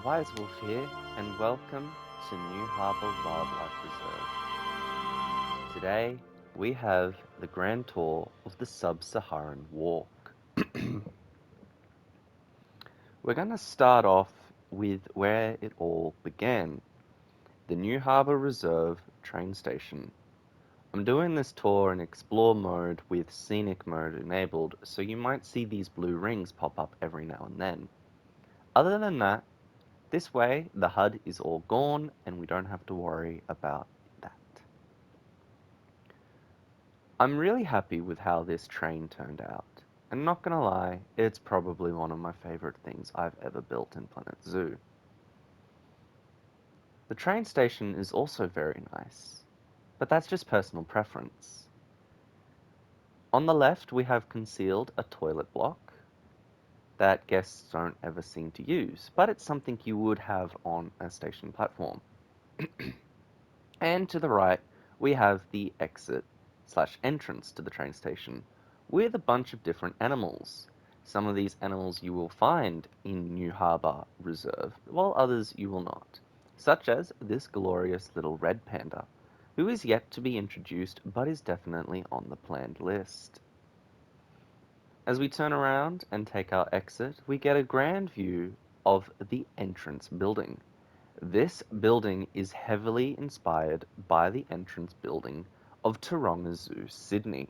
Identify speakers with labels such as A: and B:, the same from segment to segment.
A: Wise Wolf here, and welcome to New Harbour Wildlife Reserve. Today, we have the grand tour of the Sub-Saharan Walk. We're going to start off with where it all began, the New Harbour Reserve train station. I'm doing this tour in explore mode with scenic mode enabled, so you might see these blue rings pop up every now and then. Other than that, this way, the HUD is all gone and we don't have to worry about that. I'm really happy with how this train turned out. And not gonna lie, it's probably one of my favorite things I've ever built in Planet Zoo. The train station is also very nice, but that's just personal preference. On the left, we have concealed a toilet block that guests don't ever seem to use, but it's something you would have on a station platform. And to the right, we have the exit/entrance to the train station with a bunch of different animals. Some of these animals you will find in New Harbour Reserve, while others you will not, such as this glorious little red panda, who is yet to be introduced but is definitely on the planned list. As we turn around and take our exit, we get a grand view of the entrance building. This building is heavily inspired by the entrance building of Taronga Zoo, Sydney.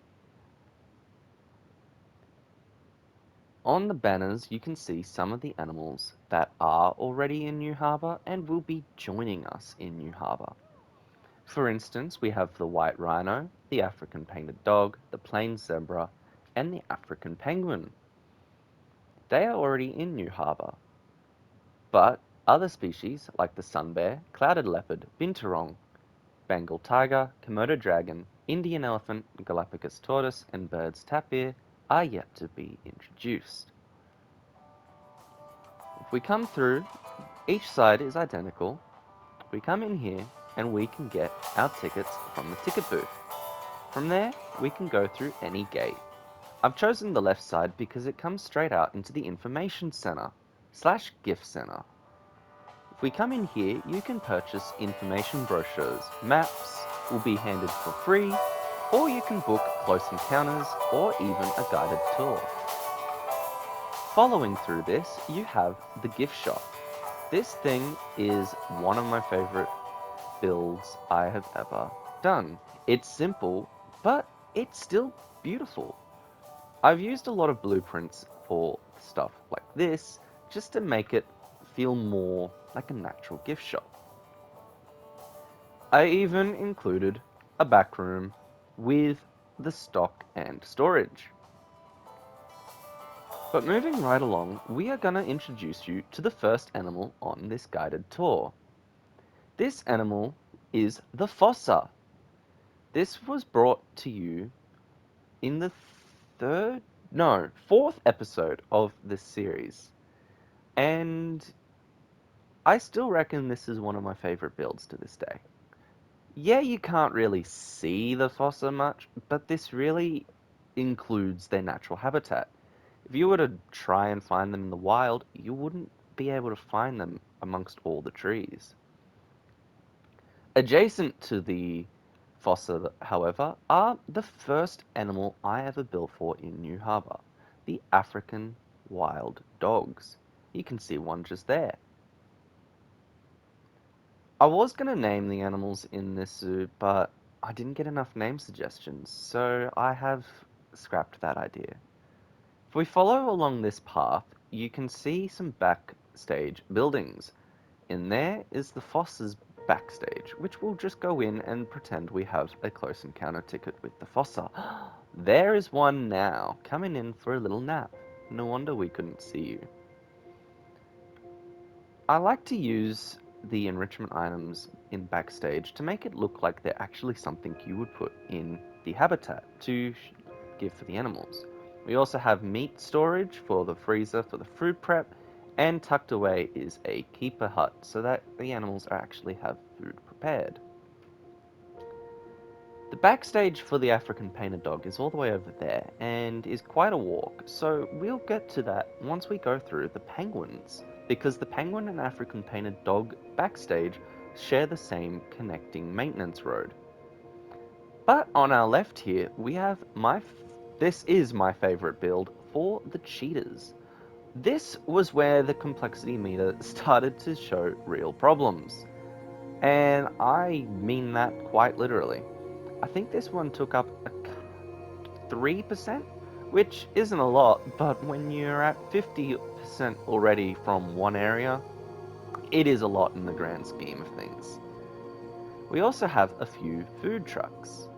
A: On the banners, you can see some of the animals that are already in New Harbour and will be joining us in New Harbour. For instance, we have the white rhino, the African painted dog, the plains zebra, and the African penguin. They are already in New Harbour, but other species like the sun bear, clouded leopard, binturong, Bengal tiger, Komodo dragon, Indian elephant, Galapagos tortoise, and bird's tapir are yet to be introduced. If we come through, each side is identical. We come in here and we can get our tickets from the ticket booth. From there, we can go through any gate. I've chosen the left side because it comes straight out into the information center/gift center. If we come in here, you can purchase information brochures. Maps will be handed for free, or you can book close encounters or even a guided tour. Following through this, you have the gift shop. This thing is one of my favorite builds I have ever done. It's simple, but it's still beautiful. I've used a lot of blueprints for stuff like this just to make it feel more like a natural gift shop. I even included a back room with the stock and storage. But moving right along, we are going to introduce you to the first animal on this guided tour. This animal is the fossa. This was brought to you in the fourth episode of this series. And I still reckon this is one of my favorite builds to this day. Yeah, you can't really see the fossa much, but this really includes their natural habitat. If you were to try and find them in the wild, you wouldn't be able to find them amongst all the trees. Adjacent to the fossa, however, are the first animal I ever built for in New Harbour, the African wild dogs. You can see one just there. I was going to name the animals in this zoo, but I didn't get enough name suggestions, so I have scrapped that idea. If we follow along this path, you can see some backstage buildings. In there is the Foss's backstage, which we'll just go in and pretend we have a close encounter ticket with the Fossa. There is one now, coming in for a little nap. No wonder we couldn't see you. I like to use the enrichment items in backstage to make it look like they're actually something you would put in the habitat to give for the animals. We also have meat storage for the freezer for the food prep, and tucked away is a keeper hut so that the animals actually have food prepared. The backstage for the African painted dog is all the way over there and is quite a walk, so we'll get to that once we go through the penguins. because the penguin and African painted dog backstage share the same connecting maintenance road. But on our left here, we have this is my favorite build for the cheetahs. This was where the complexity meter started to show real problems. And I mean that quite literally. I think this one took up a 3%, which isn't a lot, but when you're at 50% already from one area, it is a lot in the grand scheme of things. We also have a few food trucks.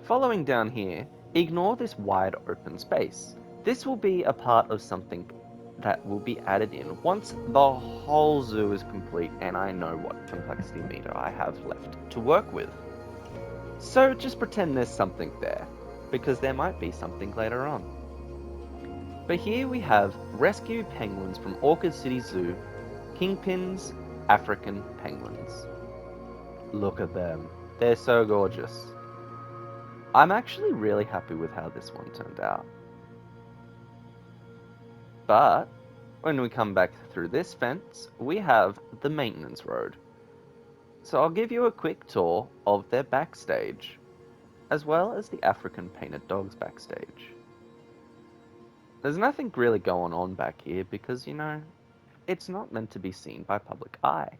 A: Following down here, ignore this wide open space. This will be a part of something that will be added in once the whole zoo is complete and I know what complexity meter I have left to work with. So just pretend there's something there, because there might be something later on. But here we have rescued penguins from Orchid City Zoo, Kingpin's African penguins. Look at them, they're so gorgeous. I'm actually really happy with how this one turned out. But when we come back through this fence, we have the maintenance road. So I'll give you a quick tour of their backstage, as well as the African painted dogs backstage. There's nothing really going on back here because, it's not meant to be seen by public eye.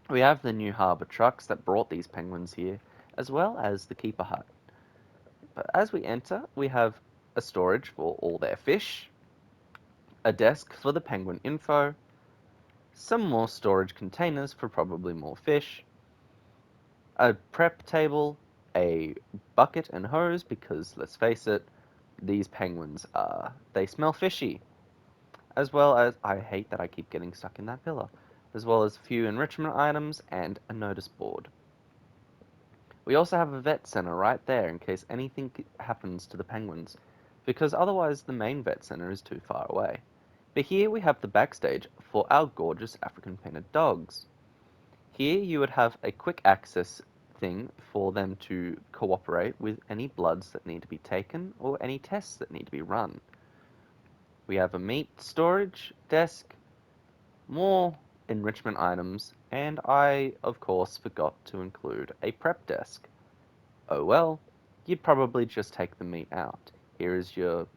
A: We have the new harbour trucks that brought these penguins here, as well as the keeper hut. But as we enter, we have a storage for all their fish, a desk for the penguin info, some more storage containers for probably more fish, a prep table, a bucket and hose because, let's face it, these penguins, they smell fishy. As well as, I hate that I keep getting stuck in that pillar, as well as a few enrichment items and a notice board. We also have a vet center right there in case anything happens to the penguins, because otherwise the main vet center is too far away. But here we have the backstage for our gorgeous African painted dogs. Here you would have a quick access thing for them to cooperate with any bloods that need to be taken or any tests that need to be run. We have a meat storage desk, more enrichment items, and I, of course, forgot to include a prep desk. Oh well, you'd probably just take the meat out. Here is your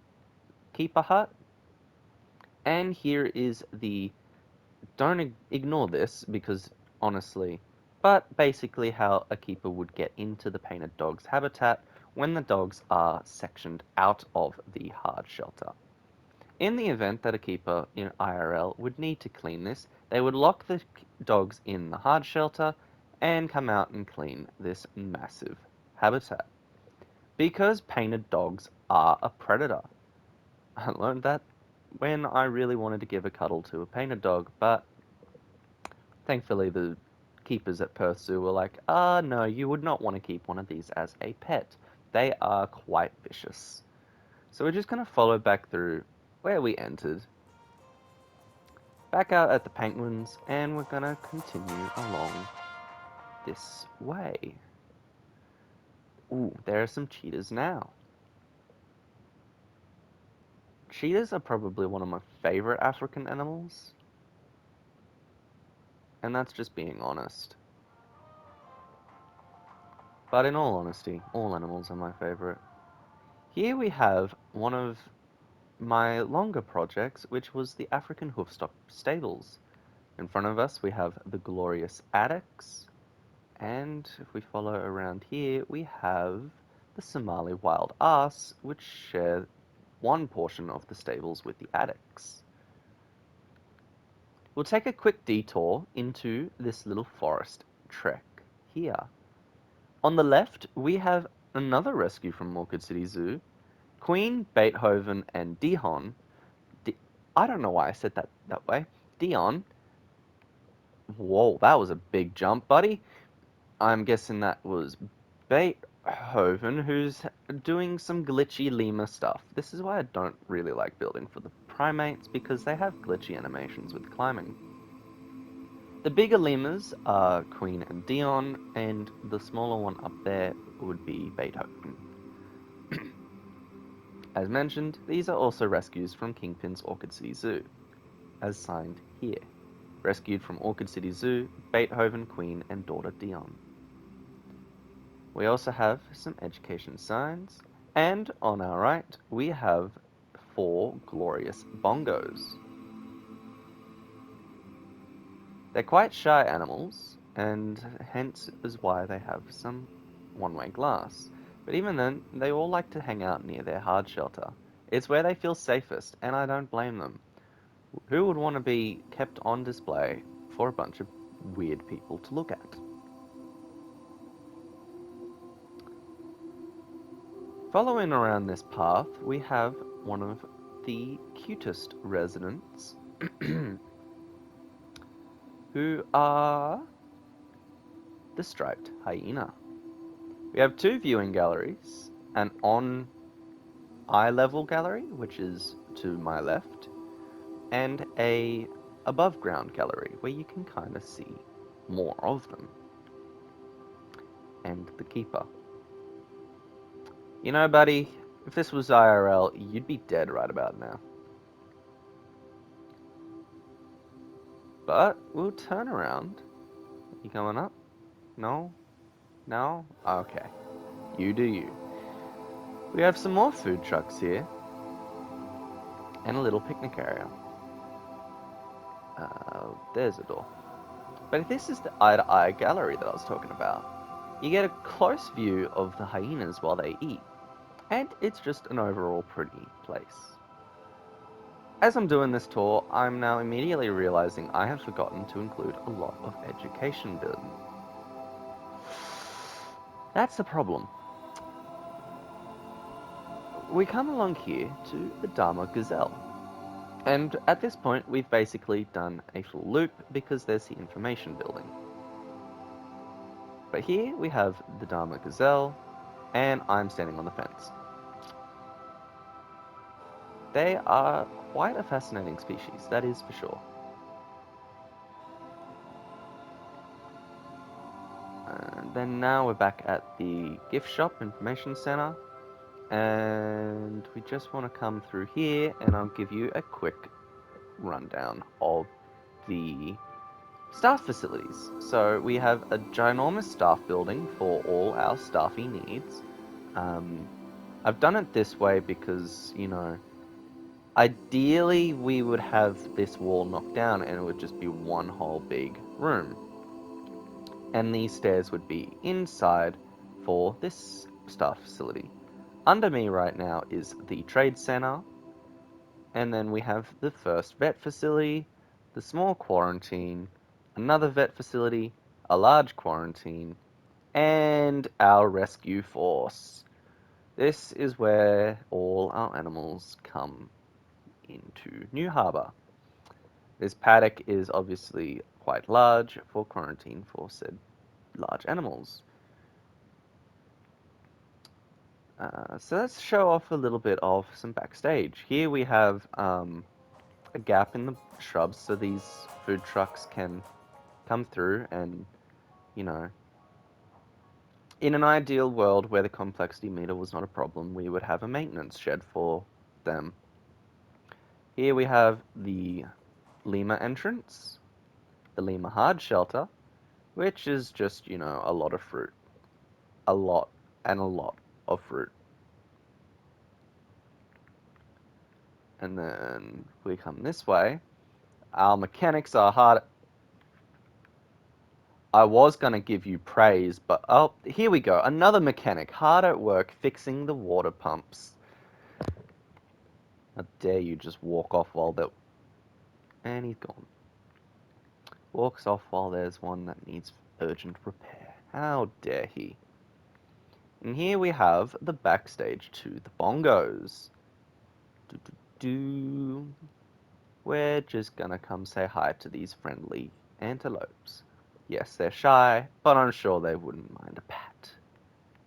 A: keeper hut, and here is the... Don't ignore this, because honestly, but basically how a keeper would get into the painted dog's habitat when the dogs are sectioned out of the hard shelter. In the event that a keeper in IRL would need to clean this, they would lock the dogs in the hard shelter and come out and clean this massive habitat. Because painted dogs are a predator. I learned that when I really wanted to give a cuddle to a painted dog, but thankfully the keepers at Perth Zoo were like, no, you would not want to keep one of these as a pet. They are quite vicious. So we're just going to follow back through where we entered, back out at the penguins, and we're going to continue along this way. Ooh, there are some cheetahs now. Cheetahs are probably one of my favorite African animals, and that's just being honest. But in all honesty, all animals are my favorite. Here we have one of my longer projects, which was the African Hoofstock Stables. In front of us we have the glorious Addax, and if we follow around here, we have the Somali Wild Ass, which share one portion of the stables with the Addax. We'll take a quick detour into this little forest trek here. On the left, we have another rescue from Orchid City Zoo, Queen, Beethoven, and Dion. I don't know why I said that way. Dion. Whoa, that was a big jump, buddy. I'm guessing that was Beethoven, who's doing some glitchy lemur stuff. This is why I don't really like building for the primates, because they have glitchy animations with climbing. The bigger lemurs are Queen and Dion, and the smaller one up there would be Beethoven. As mentioned, these are also rescues from Kingpin's Orchid City Zoo. as signed here. Rescued from Orchid City Zoo, Beethoven, Queen, and daughter Dion. We also have some education signs, and on our right, we have 4 glorious bongos. They're quite shy animals, and hence is why they have some one-way glass. But even then, they all like to hang out near their hard shelter. It's where they feel safest, and I don't blame them. Who would want to be kept on display for a bunch of weird people to look at? Following around this path, we have one of the cutest residents, who are the striped hyena. We have 2 viewing galleries, an on eye level gallery, which is to my left, and a above ground gallery where you can kind of see more of them. And the keeper. You know, buddy, if this was IRL, you'd be dead right about now. But we'll turn around. You coming up? No? No? Okay. You do you. We have some more food trucks here. And a little picnic area. There's a door. But this is the eye-to-eye gallery that I was talking about. You get a close view of the hyenas while they eat. And it's just an overall pretty place. As I'm doing this tour, I'm now immediately realizing I have forgotten to include a lot of education building. That's the problem. We come along here to the Dharma Gazelle. And at this point, we've basically done a full loop because there's the information building. But here we have the Dharma Gazelle, and I'm standing on the fence. They are quite a fascinating species, that is for sure. And then now we're back at the gift shop information center, and we just want to come through here, and I'll give you a quick rundown of the staff facilities. So we have a ginormous staff building for all our staffy needs. I've done it this way because, you know, ideally we would have this wall knocked down and it would just be one whole big room. And these stairs would be inside for this staff facility. Under me right now is the trade center, and then we have the first vet facility, the small quarantine, another vet facility, a large quarantine, and our rescue force. This is where all our animals come into New Harbour. This paddock is obviously quite large for quarantine for said large animals. So let's show off a little bit of some backstage. Here we have a gap in the shrubs so these food trucks can come through and, you know, in an ideal world where the complexity meter was not a problem, we would have a maintenance shed for them. Here we have the lemur entrance, the lemur hard shelter, which is just, you know, a lot of fruit. A lot and a lot of fruit. And then we come this way. Our mechanics are hard. I was going to give you praise, but oh, here we go. Another mechanic, hard at work fixing the water pumps. How dare you just walk off while that... And he's gone. Walks off while there's one that needs urgent repair. How dare he? And here we have the backstage to the bongos. We're just gonna come say hi to these friendly antelopes. Yes, they're shy, but I'm sure they wouldn't mind a pat.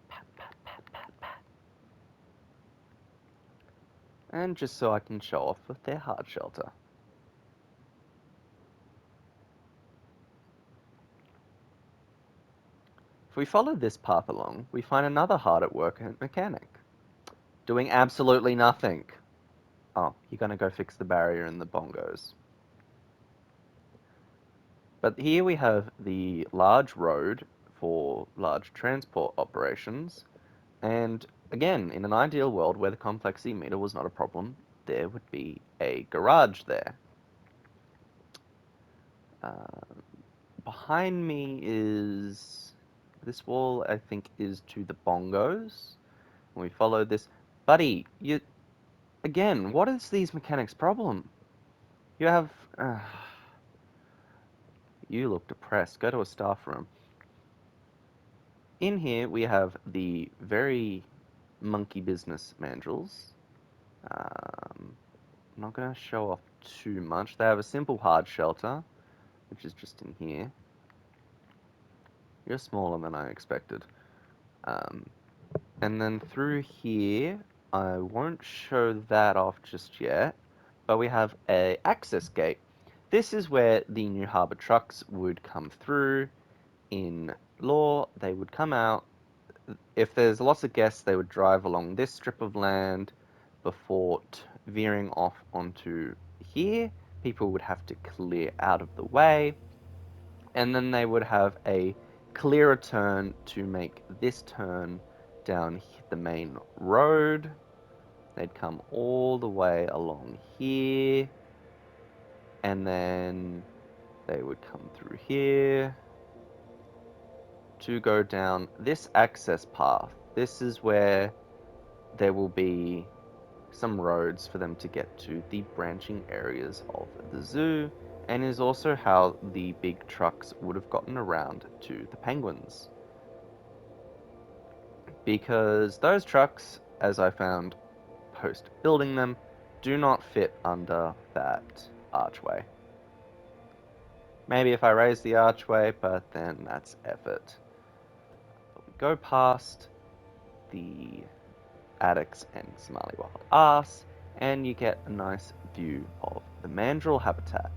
A: Pat, pat, pat, pat, pat. And just so I can show off with their hard shelter. If we follow this path along, we find another hard at work mechanic. Doing absolutely nothing. Oh, you're gonna go fix the barrier in the bongos. But here we have the large road for large transport operations. And again, in an ideal world where the complexity meter was not a problem, there would be a garage there. Behind me is this wall, I think, is to the bongos. We follow this. Buddy, you again, what is these mechanics' problem? You have you look depressed. Go to a staff room. In here we have the very monkey business mandrills. I'm not going to show off too much. They have a simple hard shelter, which is just in here. You're smaller than I expected. And then through here, I won't show that off just yet, but we have a access gate. This is where the New Harbour trucks would come through. In law, they would come out. If there's lots of guests, they would drive along this strip of land before veering off onto here. People would have to clear out of the way, and then they would have a clearer turn to make this turn down the main road. They'd come all the way along here, and then they would come through here to go down this access path. This is where there will be some roads for them to get to the branching areas of the zoo, and is also how the big trucks would have gotten around to the penguins. Because those trucks, as I found post building them, do not fit under that archway. Maybe if I raise the archway, but then that's effort. But we go past the Addicts and Somali Wild Ass, and you get a nice view of the mandrill habitat.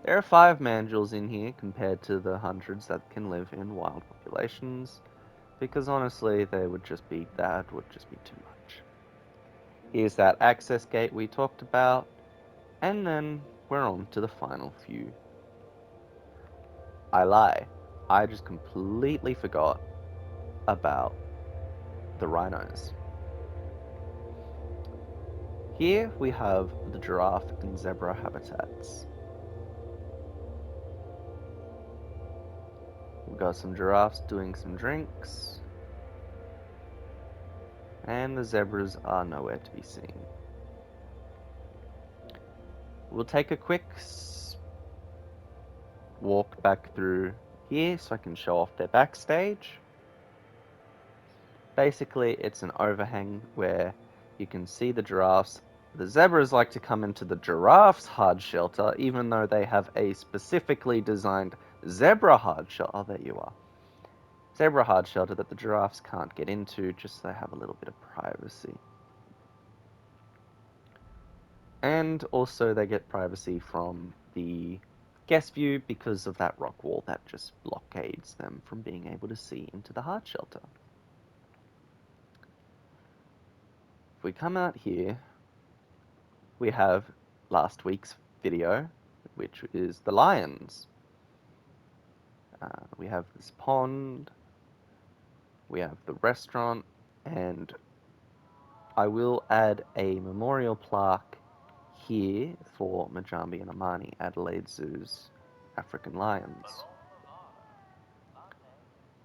A: There are 5 mandrills in here compared to the hundreds that can live in wild populations, because honestly, that would just be too much. Here's that access gate we talked about, and then we're on to the final few. I lie. I just completely forgot about the rhinos. Here we have the giraffe and zebra habitats. We've got some giraffes doing some drinks, and the zebras are nowhere to be seen. We'll take a quick walk back through here so I can show off their backstage. Basically, it's an overhang where you can see the giraffes. The zebras like to come into the giraffes' hard shelter, even though they have a specifically designed zebra hard shelter. Oh, there you are. Zebra hard shelter that the giraffes can't get into, just so they have a little bit of privacy. And also they get privacy from the guest view because of that rock wall that just blockades them from being able to see into the hard shelter. If we come out here, we have last week's video, which is the lions. We have this pond, we have the restaurant, and I will add a memorial plaque here for Majambi and Amani, Adelaide Zoo's African lions.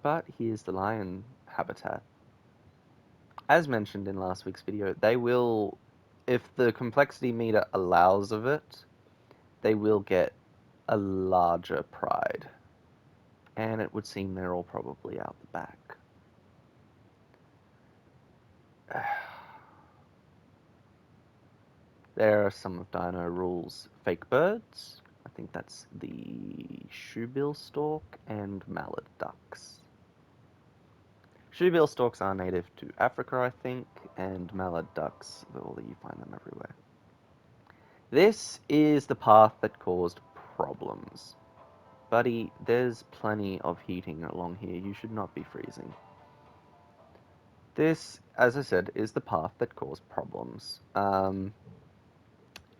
A: But here's the lion habitat. As mentioned in last week's video, they will, if the complexity meter allows of it, they will get a larger pride. And it would seem they're all probably out the back. There are some of Dino Rule's fake birds. I think that's the shoebill stork and mallard ducks. Shoebill storks are native to Africa, I think, and mallard ducks, well, you find them everywhere. This is the path that caused problems. Buddy, there's plenty of heating along here. You should not be freezing. This, as I said, is the path that caused problems.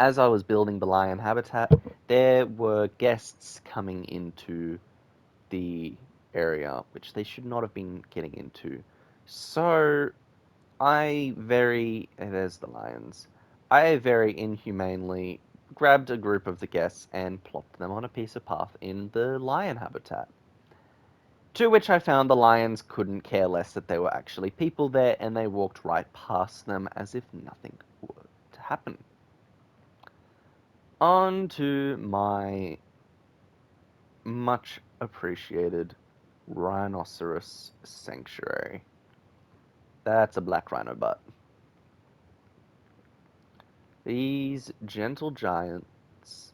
A: as I was building the lion habitat, there were guests coming into the area, which they should not have been getting into. So there's the lions. I very inhumanely grabbed a group of the guests and plopped them on a piece of path in the lion habitat. To which I found the lions couldn't care less that there were actually people there, and they walked right past them as if nothing were to happen. On to my much appreciated rhinoceros sanctuary. That's a black rhino butt. These gentle giants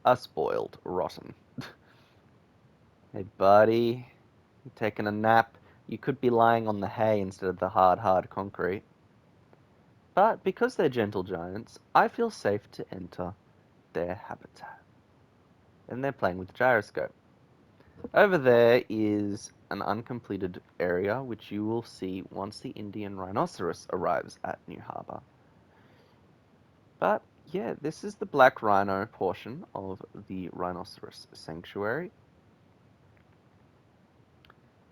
A: are spoiled rotten. Hey, buddy, you taking a nap? You could be lying on the hay instead of the hard concrete. But because they're gentle giants, I feel safe to enter their habitat. And they're playing with the gyroscope. Over there is an uncompleted area which you will see once the Indian rhinoceros arrives at New Harbour. But yeah, this is the black rhino portion of the rhinoceros sanctuary.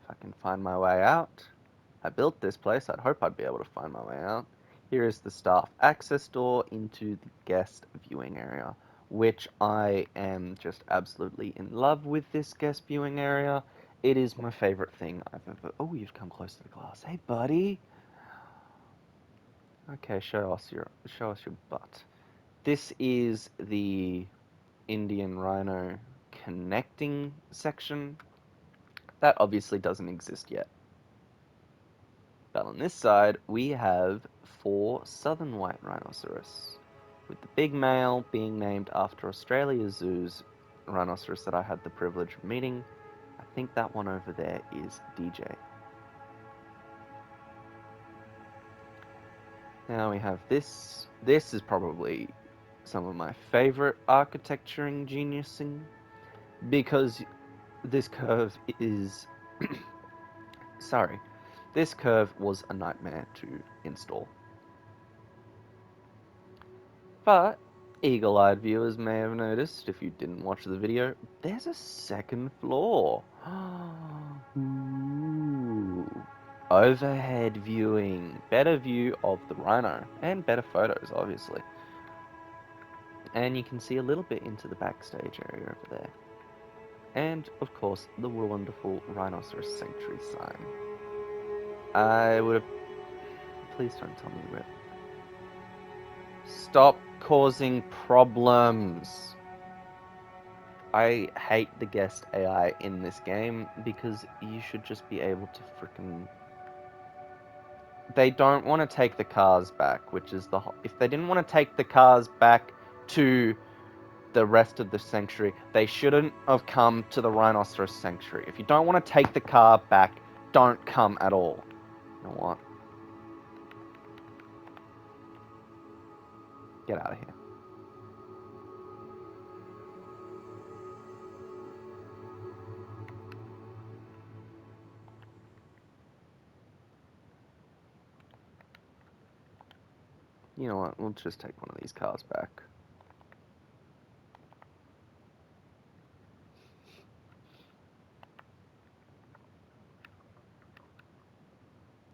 A: If I can find my way out. I built this place, I'd hope I'd be able to find my way out. Here is the staff access door into the guest viewing area, which I am just absolutely in love with this guest viewing area. It is my favorite thing I've ever... Oh, you've come close to the glass. Hey, buddy! Okay, show us your butt. This is the Indian rhino connecting section. That obviously doesn't exist yet. But on this side, we have 4 southern white rhinoceros, with the big male being named after Australia Zoo's rhinoceros that I had the privilege of meeting. I think that one over there is DJ. Now we have this. This is probably some of my favorite architecturing geniusing, because this curve is... Sorry. This curve was a nightmare to install. But eagle-eyed viewers may have noticed, if you didn't watch the video, there's a second floor. Ooh. Overhead viewing. Better view of the rhino. And better photos, obviously. And you can see a little bit into the backstage area over there. And, of course, the wonderful Rhinoceros Sanctuary sign. I would have... Please don't tell me where... Stop causing problems. I hate the guest AI in this game because you should just be able to frickin'... They don't want to take the cars back, which is the... If they didn't want to take the cars back to the rest of the sanctuary, they shouldn't have come to the Rhinoceros Sanctuary. If you don't want to take the car back, don't come at all. You know what? Get out of here. You know what? We'll just take one of these cars back.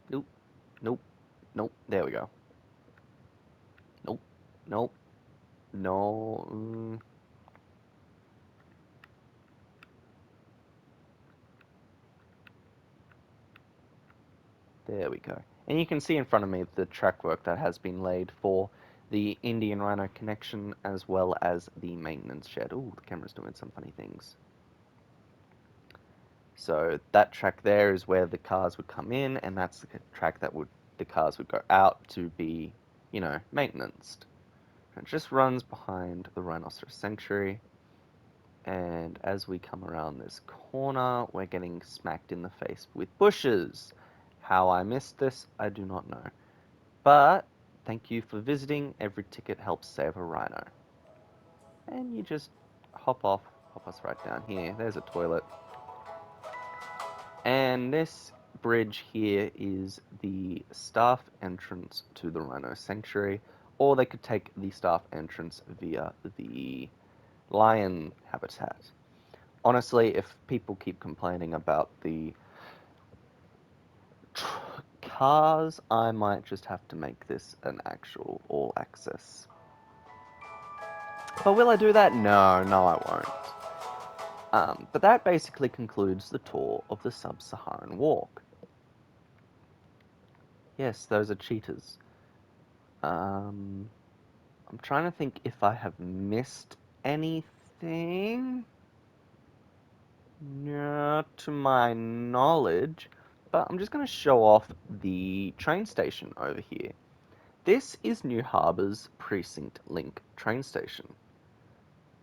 A: Nope. Nope. Nope. There we go. Nope. Nope. No. There we go. And you can see in front of me the track work that has been laid for the Indian Rhino connection, as well as the maintenance shed. Ooh, the camera's doing some funny things. So that track there is where the cars would come in, and that's the track that the cars would go out to be, you know, maintenanced. It just runs behind the Rhinoceros Sanctuary, and as we come around this corner, we're getting smacked in the face with bushes. How I missed this, I do not know. But thank you for visiting. Every ticket helps save a rhino. And you just hop us right down here. There's a toilet. And this bridge here is the staff entrance to the Rhino Sanctuary. or they could take the staff entrance via the lion habitat. Honestly, if people keep complaining about the cars, I might just have to make this an actual all-access. But will I do that? No, I won't. But that basically concludes the tour of the Sub-Saharan Walk. Yes, those are cheetahs. I'm trying to think if I have missed anything. Not to my knowledge, but I'm just going to show off the train station over here. This is New Harbour's Precinct Link train station.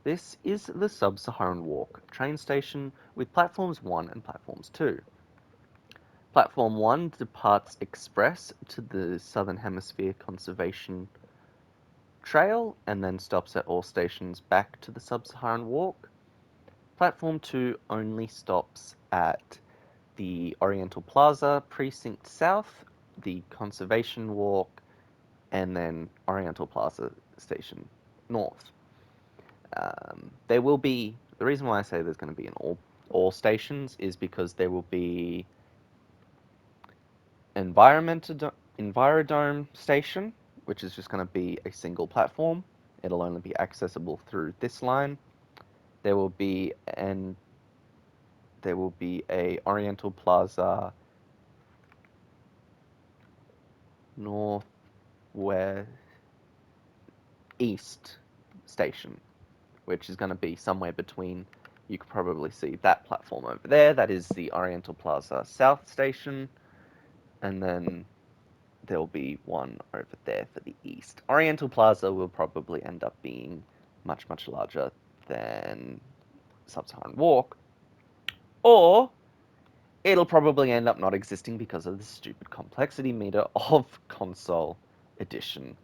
A: This is the Sub-Saharan Walk train station with platforms 1 and platforms 2. Platform 1 departs express to the Southern Hemisphere Conservation Trail and then stops at all stations back to the Sub-Saharan Walk. Platform 2 only stops at the Oriental Plaza, Precinct South, the Conservation Walk, and then Oriental Plaza Station North. There will be, the reason why I say there's going to be in all stations is because there will be Envirodome Station, which is just going to be a single platform. It'll only be accessible through this line. There will be a Oriental Plaza Northwest East station, which is going to be somewhere between. You could probably see that platform over there. That is the Oriental Plaza South station, and then there'll be one over there for the east. Oriental Plaza will probably end up being much, much larger than Sub-Saharan Walk, or it'll probably end up not existing because of the stupid complexity meter of Console Edition,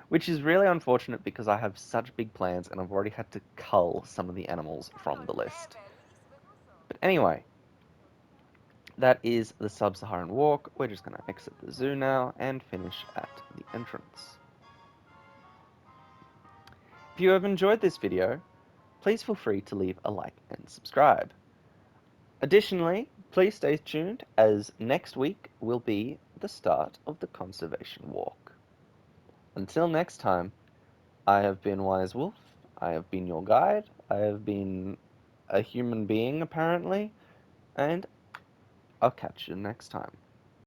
A: which is really unfortunate because I have such big plans and I've already had to cull some of the animals from the list. But anyway, that is the Sub-Saharan Walk. We're just going to exit the zoo now and finish at the entrance. If you have enjoyed this video, please feel free to leave a like and subscribe. Additionally, please stay tuned as next week will be the start of the Conservation Walk. Until next time, I have been Wise Wolf, I have been your guide, I have been a human being apparently, and I'll catch you next time.